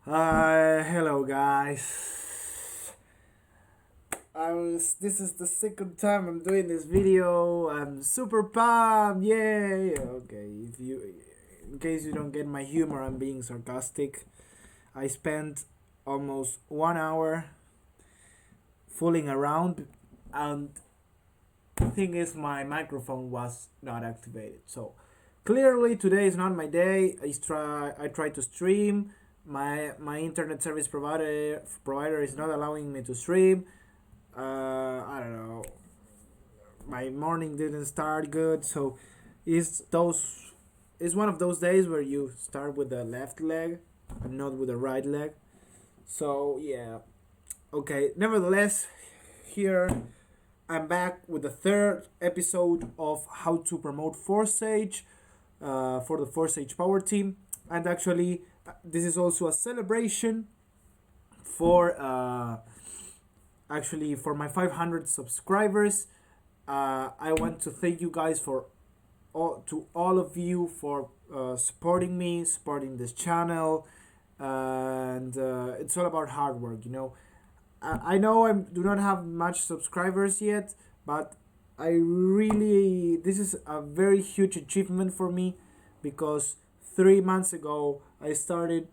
Hello guys. This is the second time I'm doing this video. I'm super pumped. Yay. Okay, in case you don't get my humor, I'm being sarcastic. I spent almost 1 hour fooling around, and the thing is my microphone was not activated. So clearly today is not my day. I tried to stream. My internet service provider is not allowing me to stream. I don't know. My morning didn't start good, so it's one of those days where you start with the left leg and not with the right leg. So yeah. Okay. Nevertheless, here I'm back with the third episode of how to promote Forsage for the Forsage Power Team, and actually this is also a celebration for for my 500 subscribers. I want to thank you guys for all of you for supporting me, supporting this channel, and it's all about hard work. I know I do not have much subscribers yet, but this is a very huge achievement for me, because 3 months ago I started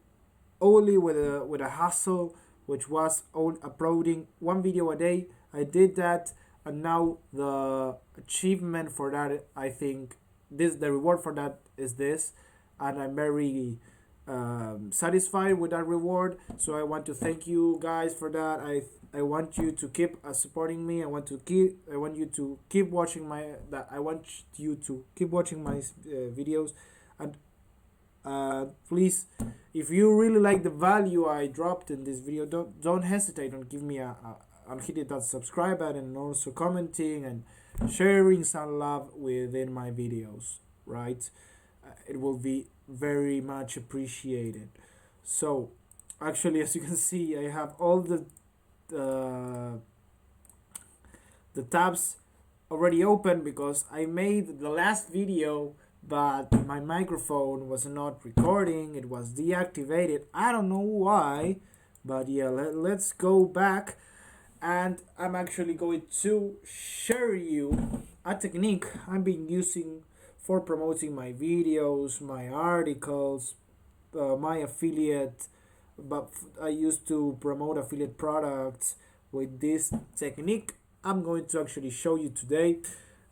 only with a hustle, which was uploading one video a day. I did that, and now the achievement for that, I think the reward for that is this, and I'm very satisfied with that reward. So I want to thank you guys for that. I want you to keep supporting me. I want you to keep watching I want you to keep watching my videos, and please, if you really like the value I dropped in this video, don't hesitate on give me on hitting that subscribe button, and also commenting and sharing some love within my videos, right? It will be very much appreciated. So actually, as you can see, I have all uh, the tabs already open, because I made the last video but my microphone was not recording. It was deactivated. I don't know why, but yeah, let's go back, and I'm actually going to share you a technique I've been using for promoting my videos, my articles, my affiliate. But I used to promote affiliate products with this technique I'm going to actually show you today.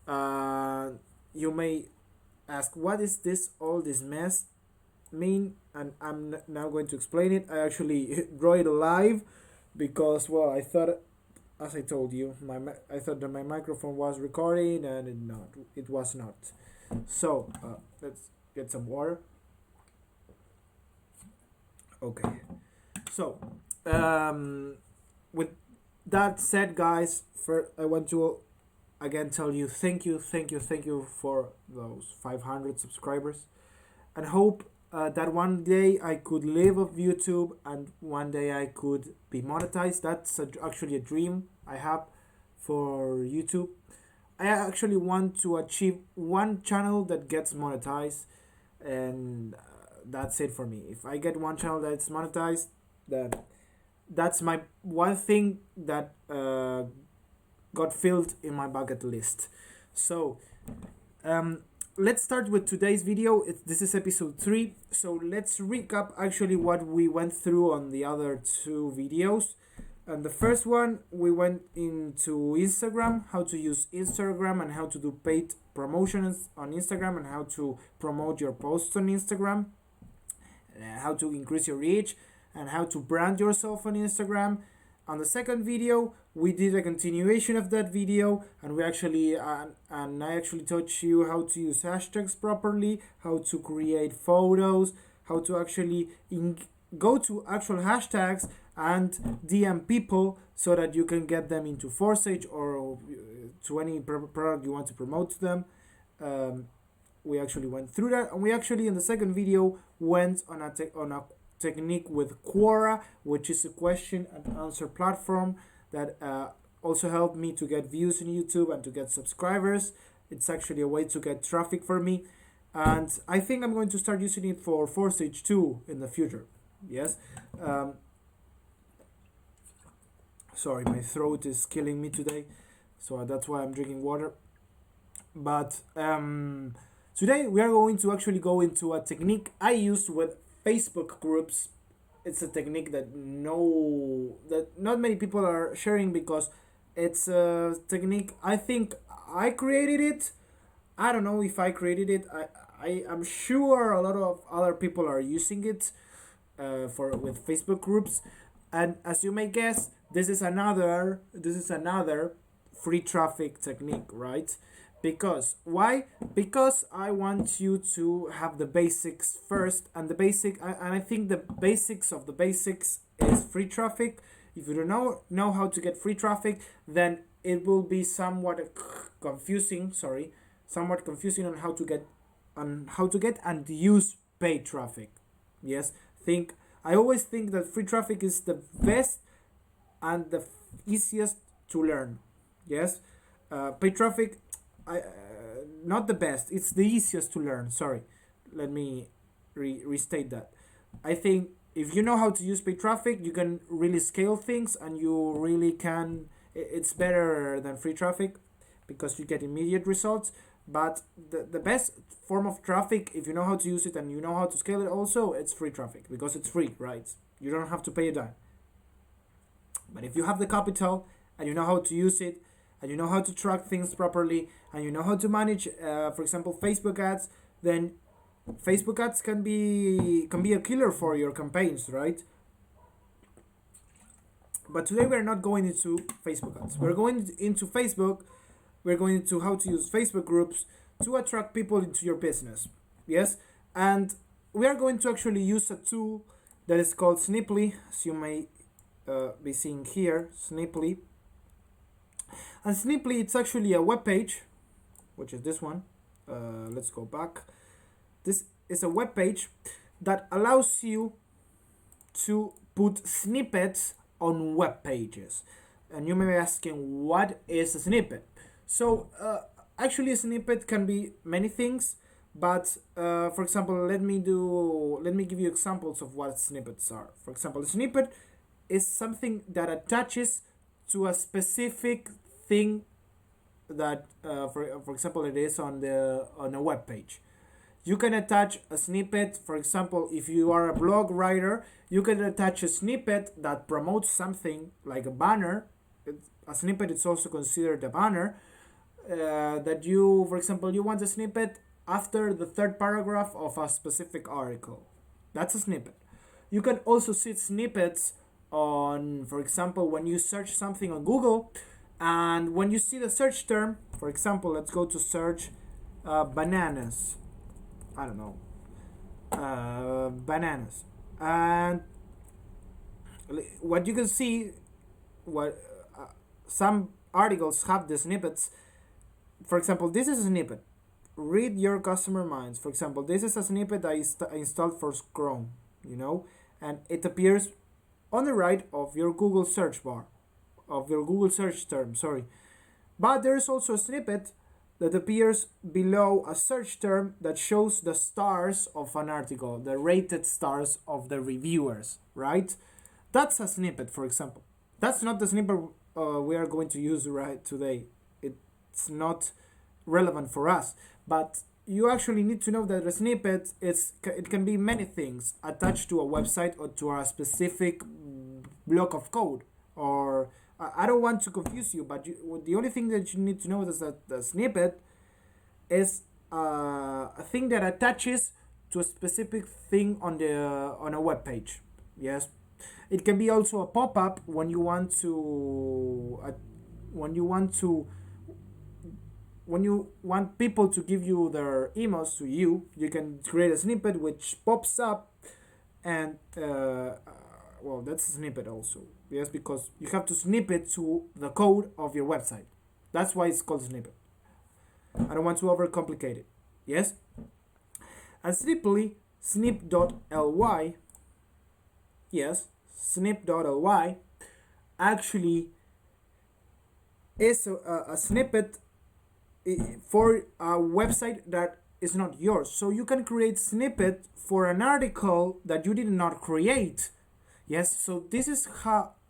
You may ask, what is all this mess mean? And I'm now going to explain it. I actually draw it live, because, well, I thought, as I told you, I thought that my microphone was recording, and it was not. So let's get some water. Okay. So with that said, guys, I want to again tell you thank you for those 500 subscribers, and hope that one day I could live off YouTube, and one day I could be monetized. That's actually a dream I have for YouTube. I actually want to achieve one channel that gets monetized, and that's it for me. If I get one channel that's monetized, then that's my one thing that got filled in my bucket list. So let's start with today's video. This is episode 3. So let's recap actually what we went through on the other 2 videos. And the first one, we went into Instagram, how to use Instagram, and how to do paid promotions on Instagram, and how to promote your posts on Instagram, how to increase your reach, and how to brand yourself on Instagram. On the second video, we did a continuation of that video, and I actually taught you how to use hashtags properly, how to create photos, how to actually go to actual hashtags and DM people so that you can get them into Forsage or to any product you want to promote to them. We actually went through that, and we actually in the second video went on a technique with Quora, which is a question and answer platform that also helped me to get views in YouTube and to get subscribers. It's actually a way to get traffic for me, and I think I'm going to start using it for Forsage too in the future. Yes. um, Sorry, my throat is killing me today, so that's why I'm drinking water. But today we are going to actually go into a technique I used with Facebook groups. It's a technique that not many people are sharing, because it's a technique I think I created it. I don't know if I created it. I am sure a lot of other people are using it for with Facebook groups, and as you may guess, this is another free traffic technique, right? Because why? Because I want you to have the basics first, and and I think the basics of the basics is free traffic. If you don't know how to get free traffic, then it will be somewhat confusing. Sorry, somewhat confusing on how to get and use paid traffic. Yes, think I always think that free traffic is the best and the easiest to learn. Yes, paid traffic, not the best. It's the easiest to learn. Sorry, let me restate that. I think if you know how to use paid traffic, you can really scale things, and you really can. It's better than free traffic because you get immediate results. But the best form of traffic, if you know how to use it and you know how to scale it, also it's free traffic because it's free, right? You don't have to pay a dime. But if you have the capital and you know how to use it, and you know how to track things properly, and you know how to manage, for example, Facebook ads, then Facebook ads can be a killer for your campaigns, right? But today we're not going into Facebook ads. We're going into Facebook. We're going into how to use Facebook groups to attract people into your business. Yes, and we are going to actually use a tool that is called Snipply, as you may be seeing here, Snipply. And Snipply, it's actually a web page, which is this one. Let's go back. This is a web page that allows you to put snippets on web pages. And you may be asking, what is a snippet? So, actually, a snippet can be many things. But for example, let me give you examples of what snippets are. For example, a snippet is something that attaches to a specific thing that, for example, it is on a web page. You can attach a snippet. For example, if you are a blog writer, you can attach a snippet that promotes something like a banner. A snippet is also considered a banner. That you, for example, you want a snippet after the third paragraph of a specific article. That's a snippet. You can also see snippets on, for example, when you search something on Google, and when you see the search term, for example, let's go to search bananas. I don't know. Bananas. And what you can see, what some articles have the snippets. For example, this is a snippet. Read your customer minds. For example, this is a snippet I installed for Chrome, and it appears on the right of your Google search bar, of your Google search term, sorry. But there is also a snippet that appears below a search term that shows the stars of an article, the rated stars of the reviewers, right? That's a snippet, for example. That's not the snippet we are going to use right today. It's not relevant for us, but you actually need to know that a snippet it can be many things attached to a website or to a specific block of code. Or I don't want to confuse you, but the only thing that you need to know is that the snippet is a thing that attaches to a specific thing on a web page. Yes, it can be also a pop-up when you want to when you want people to give you their emails to you. You can create a snippet which pops up, and well, that's a snippet also. Yes, because you have to snip it to the code of your website. That's why it's called snippet. I don't want to overcomplicate it. Yes? And Snipply, snip.ly, yes, snip.ly actually is a snippet for a website that is not yours. So you can create snippet for an article that you did not create. Yes, so this is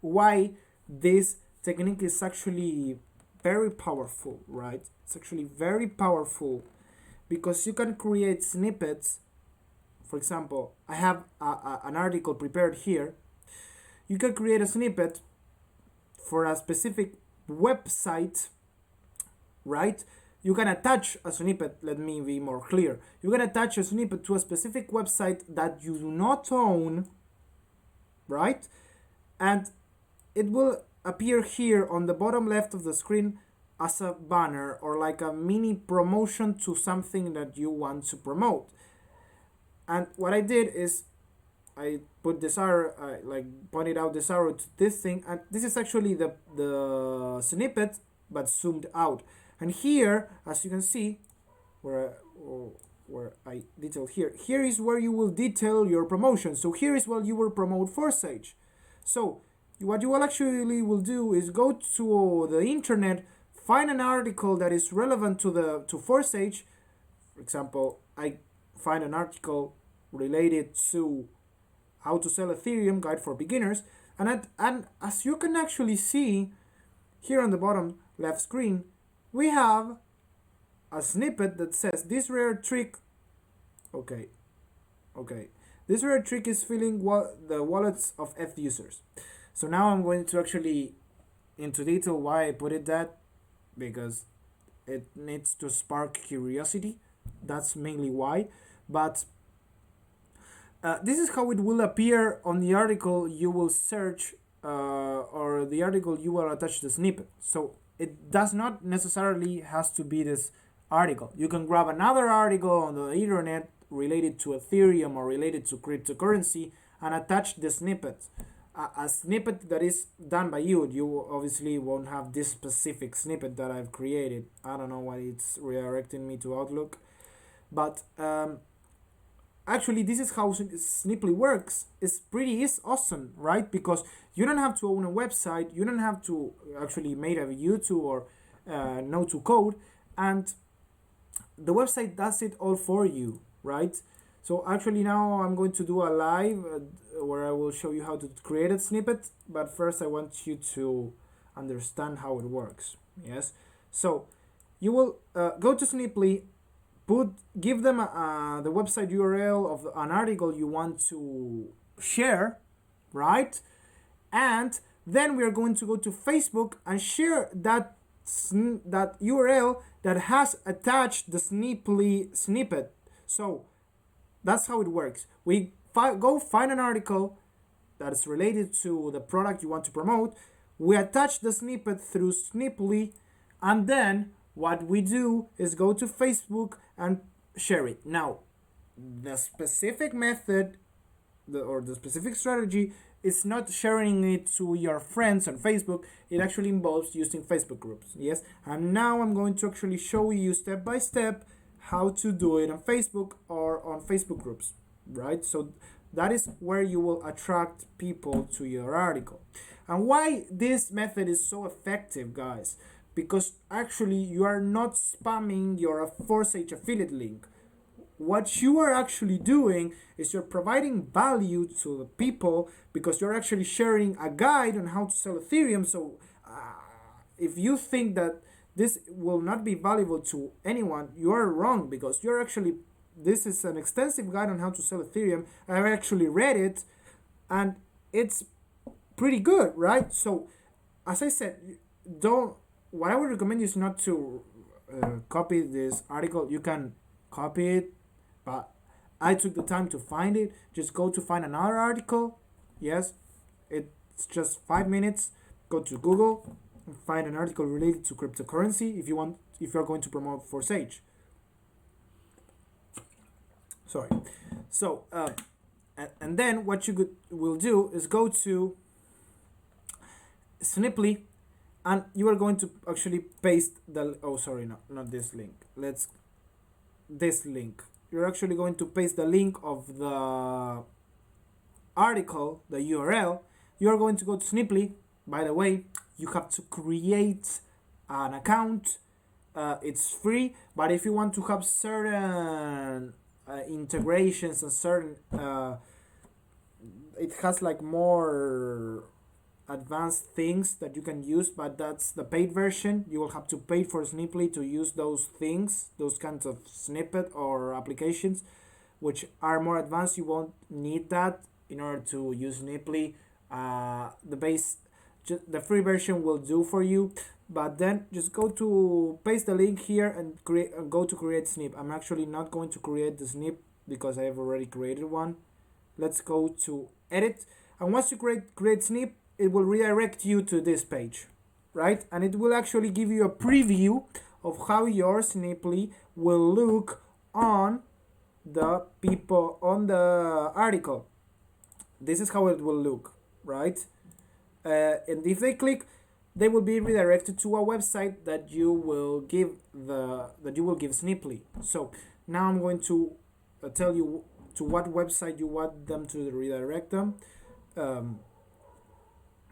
why this technique is actually very powerful, right? It's actually very powerful because you can create snippets. For example, I have an article prepared here. You can create a snippet for a specific website, right? You can attach a snippet, let me be more clear. You can attach a snippet to a specific website that you do not own, right? And it will appear here on the bottom left of the screen as a banner or like a mini promotion to something that you want to promote. And what I did is I put this arrow, like pointed out this arrow to this thing, and this is actually the snippet but zoomed out. And here, as you can see, where I detailed here is where you will detail your promotion. So here is where you will promote Forsage. So what you will actually will do is go to the internet, find an article that is relevant to Forsage. For example, I find an article related to how to sell Ethereum guide for beginners, and as you can actually see here on the bottom left screen, we have a snippet that says this rare trick. Okay, this rare trick is filling the wallets of ETH users. So now I'm going to actually into detail why I put it that, because it needs to spark curiosity. That's mainly why. But this is how it will appear on the article you will search, or the article you will attach the snippet. So it does not necessarily has to be this article. You can grab another article on the internet related to Ethereum or related to cryptocurrency and attach the snippet. A snippet that is done by you. You obviously won't have this specific snippet that I've created. I don't know why it's redirecting me to Outlook. But actually, this is how Snipply works. It's awesome, right? Because you don't have to own a website. You don't have to actually make a YouTube or know to code. And the website does it all for you, right? So actually now I'm going to do a live where I will show you how to create a snippet. But first I want you to understand how it works. Yes. So you will go to Snipply, give them the website URL of an article you want to share, right? And then we are going to go to Facebook and share that URL that has attached the Snipply snippet. So that's how it works. We go find an article that is related to the product you want to promote. We attach the snippet through Snipply, and then what we do is go to Facebook and share it. Now, the specific method or the specific strategy is not sharing it to your friends on Facebook. It actually involves using Facebook groups. Yes, and now I'm going to actually show you step by step how to do it on Facebook or on Facebook groups, right? So that is where you will attract people to your article. And why this method is so effective, guys? Because actually you are not spamming your Forsage affiliate link. What you are actually doing is you're providing value to the people because you're actually sharing a guide on how to sell Ethereum. So if you think that this will not be valuable to anyone, you are wrong, because you're actually, this is an extensive guide on how to sell Ethereum. I've actually read it and it's pretty good, right? So as I said, what I would recommend is not to copy this article. You can copy it, but I took the time to find it. Just go to find another article. Yes, it's just 5 minutes. Go to Google and find an article related to cryptocurrency if you're going to promote Forsage. Sorry. So and then what you will do is go to Snipply, and you are going to actually paste not this link. This link. You're actually going to paste the link of the article, the URL. You are going to go to Snipply. By the way, you have to create an account. it's free. But if you want to have certain integrations and certain it has like more advanced things that you can use, but that's the paid version. You will have to pay for Snippet to use those things, those kinds of snippet or applications which are more advanced. You won't need that in order to use Snippet. The base, the free version will do for you. But then just go to paste the link here and create and go to create snip. I'm actually not going to create the snip because I have already created one. Let's go to edit, and once you create snip, it will redirect you to this page, right? And it will actually give you a preview of how your Snippet will look on the article. This is how it will look, right? And if they click, they will be redirected to a website that you will give Snippet. So now I'm going to tell you to what website you want them to redirect them.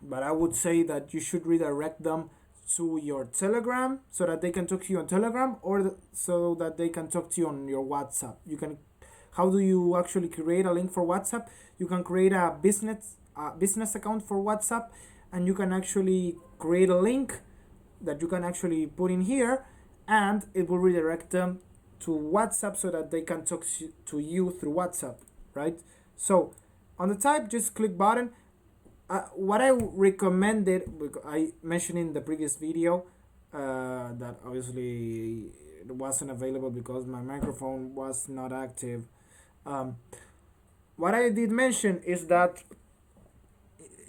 But I would say that you should redirect them to your Telegram so that they can talk to you on Telegram, or so that they can talk to you on your WhatsApp. How do you actually create a link for WhatsApp? You can create a business account for WhatsApp, and you can actually create a link that you can actually put in here, and it will redirect them to WhatsApp so that they can talk to you through WhatsApp, right? So on the type, just click button. What I recommended, I mentioned in the previous video that obviously it wasn't available because my microphone was not active. What I did mention is that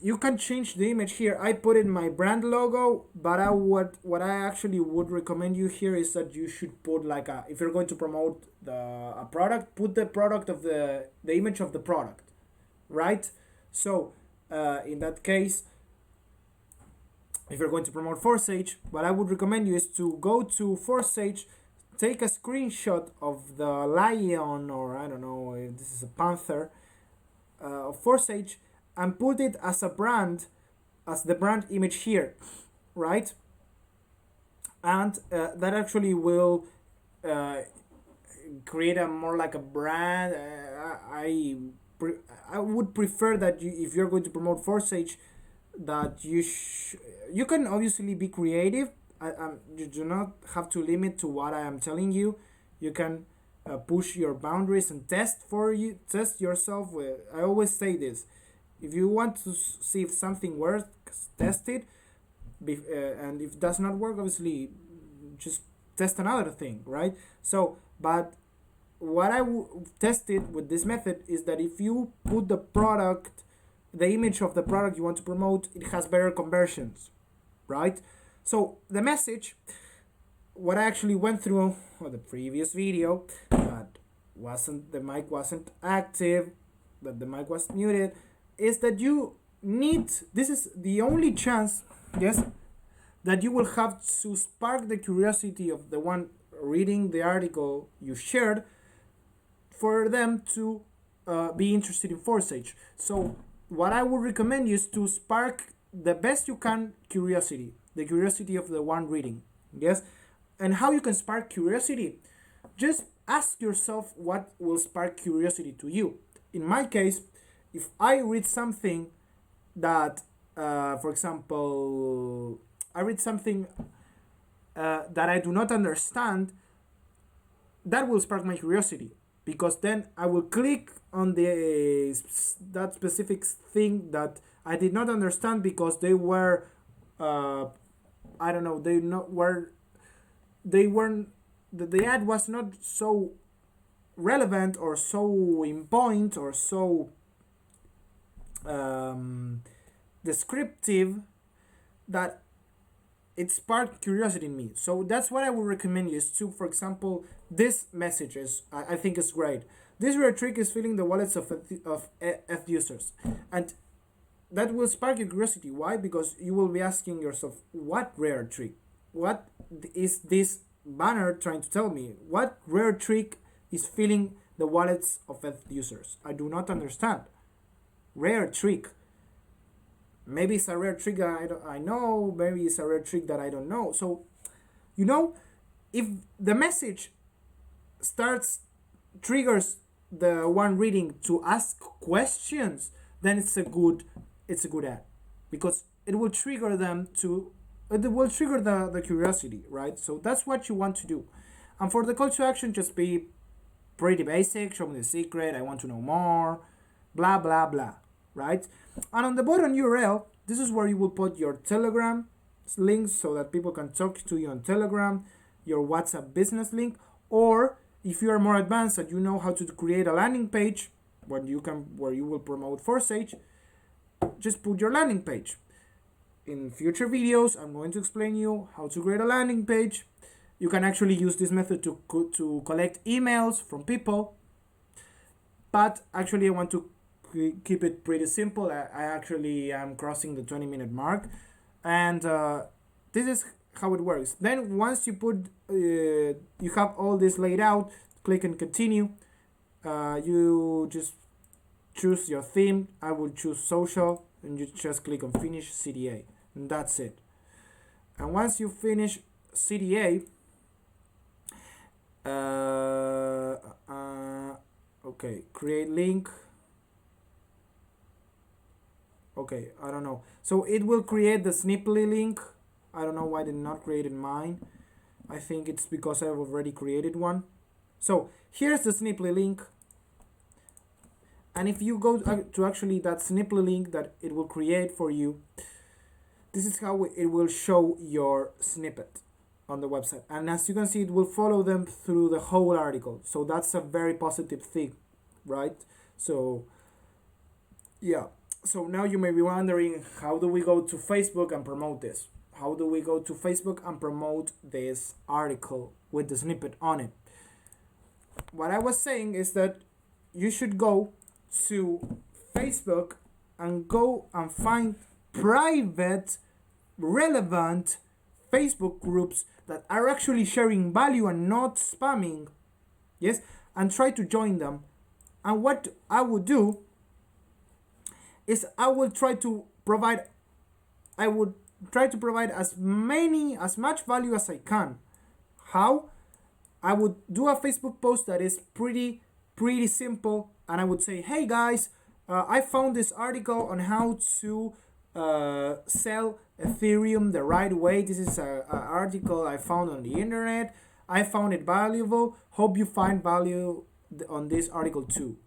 you can change the image here. I put in my brand logo, but what I actually would recommend you here is that you should put like if you're going to promote a product, put the product of the image of the product, right? So in that case, if you're going to promote Forsage, what I would recommend you is to go to Forsage, take a screenshot of the lion, or I don't know if this is a panther, of Forsage, and put it as the brand image here, right? And that actually will create a more like a brand. I would prefer that if you're going to promote Forsage, that you can obviously be creative. You do not have to limit to what I am telling you. You can push your boundaries and test yourself. I always say this: if you want to see if something works, test it. And if it does not work, obviously, just test another thing, right? So, but what I tested with this method is that if you put the image of the product you want to promote, it has better conversions, right? So the message, what I actually went through on the previous video, that the mic wasn't active, that the mic was muted, is that this is the only chance, yes, that you will have to spark the curiosity of the one reading the article you shared, for them to be interested in Forsage. So what I would recommend you is to spark the best you can curiosity, the curiosity of the one reading, yes? And how you can spark curiosity? Just ask yourself what will spark curiosity to you. In my case, if I read something that, for example, I read something that I do not understand, that will spark my curiosity, because then I will click on that specific thing that I did not understand because they were, I don't know, they weren't, the ad was not so relevant or so in point or so descriptive that it sparked curiosity in me. So that's what I would recommend you is to, for example, this messages I think is great. This rare trick is filling the wallets of F users, and that will spark your curiosity. Why? Because you will be asking yourself, what rare trick? What is this banner trying to tell me? What rare trick is filling the wallets of F users? I do not understand. Rare trick. Maybe it's a rare trick that I know. Maybe it's a rare trick that I don't know. So, if the message triggers the one reading to ask questions, then it's a good ad, because it will trigger the curiosity, right? So that's what you want to do. And for the call to action, just be pretty basic. Show me the secret, I want to know more, blah blah blah, right? And on the bottom URL, this is where you will put your Telegram links so that people can talk to you on Telegram, your WhatsApp business link, or if you are more advanced and you know how to create a landing page where you will promote Forsage, just put your landing page. In future videos, I'm going to explain you how to create a landing page. You can actually use this method to collect emails from people, but actually I want to keep it pretty simple. I actually am crossing the 20-minute mark, and this is how it works. Then once you you have all this laid out, click and continue. You just choose your theme. I will choose social, and you just click on finish CTA, and that's it. And once you finish CTA, okay, create link. Okay, I don't know. So it will create the Snippet link. I don't know why they did not created mine. I think it's because I've already created one. So here's the Snippet link. And if you go to actually that Snippet link that it will create for you, this is how it will show your snippet on the website. And as you can see, it will follow them through the whole article. So that's a very positive thing, right? So yeah. So now you may be wondering, how do we go to Facebook and promote this? How do we go to Facebook and promote this article with the snippet on it? What I was saying is that you should go to Facebook and go and find private, relevant Facebook groups that are actually sharing value and not spamming. Yes, and try to join them. And what I would do is I would try to provide as much value as I can. How? I would do a Facebook post that is pretty simple, and I would say, hey guys, I found this article on how to sell Ethereum the right way. This is an article I found on the internet. I found it valuable. Hope you find value on this article too.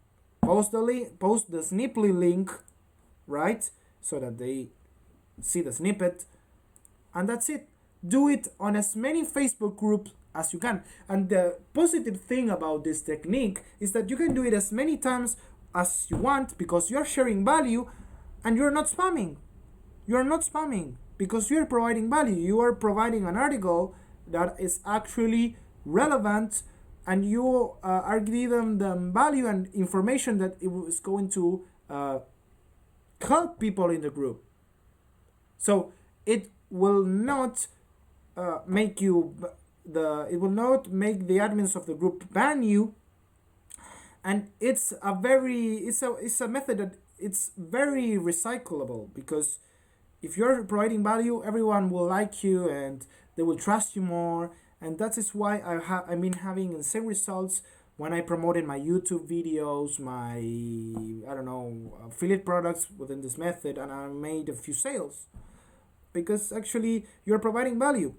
Post the snippet link, right? So that they see the snippet, and that's it. Do it on as many Facebook groups as you can. And the positive thing about this technique is that you can do it as many times as you want, because you're sharing value and you're not spamming. You're not spamming because you're providing value. You are providing an article that is actually relevant, and you are giving them value and information that it is going to help people in the group. So it will not make the admins of the group ban you, and it's a method that it's very recyclable, because if you're providing value, everyone will like you and they will trust you more. And that is why I've been having insane results when I promoted my YouTube videos, my affiliate products within this method, and I made a few sales, because actually you're providing value,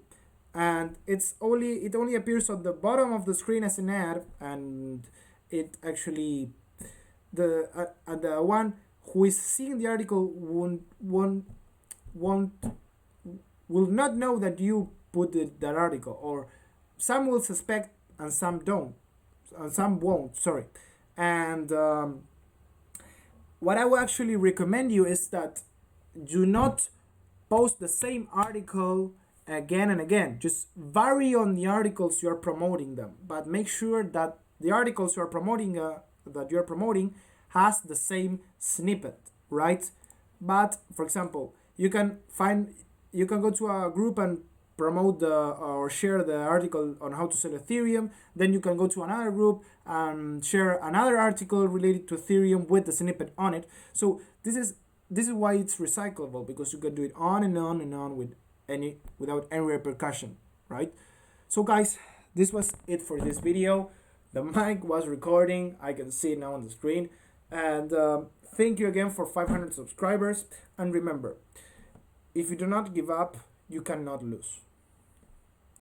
and it only appears on the bottom of the screen as an ad, and it actually the one who is seeing the article will not know that you put that article, or some will suspect and some don't, and some won't. Sorry. And what I would actually recommend you is that do not post the same article again and again. Just vary on the articles you're promoting them, but make sure that the articles you're promoting has the same snippet, right? But for example, you can go to a group and promote or share the article on how to sell Ethereum. Then you can go to another group and share another article related to Ethereum with the snippet on it. So this is why it's recyclable, because you can do it on and on and on without any repercussion, right? So guys, This was it for this video. The mic was recording. I can see it now on the screen. And thank you again for 500 subscribers. And remember, if you do not give up, you cannot lose.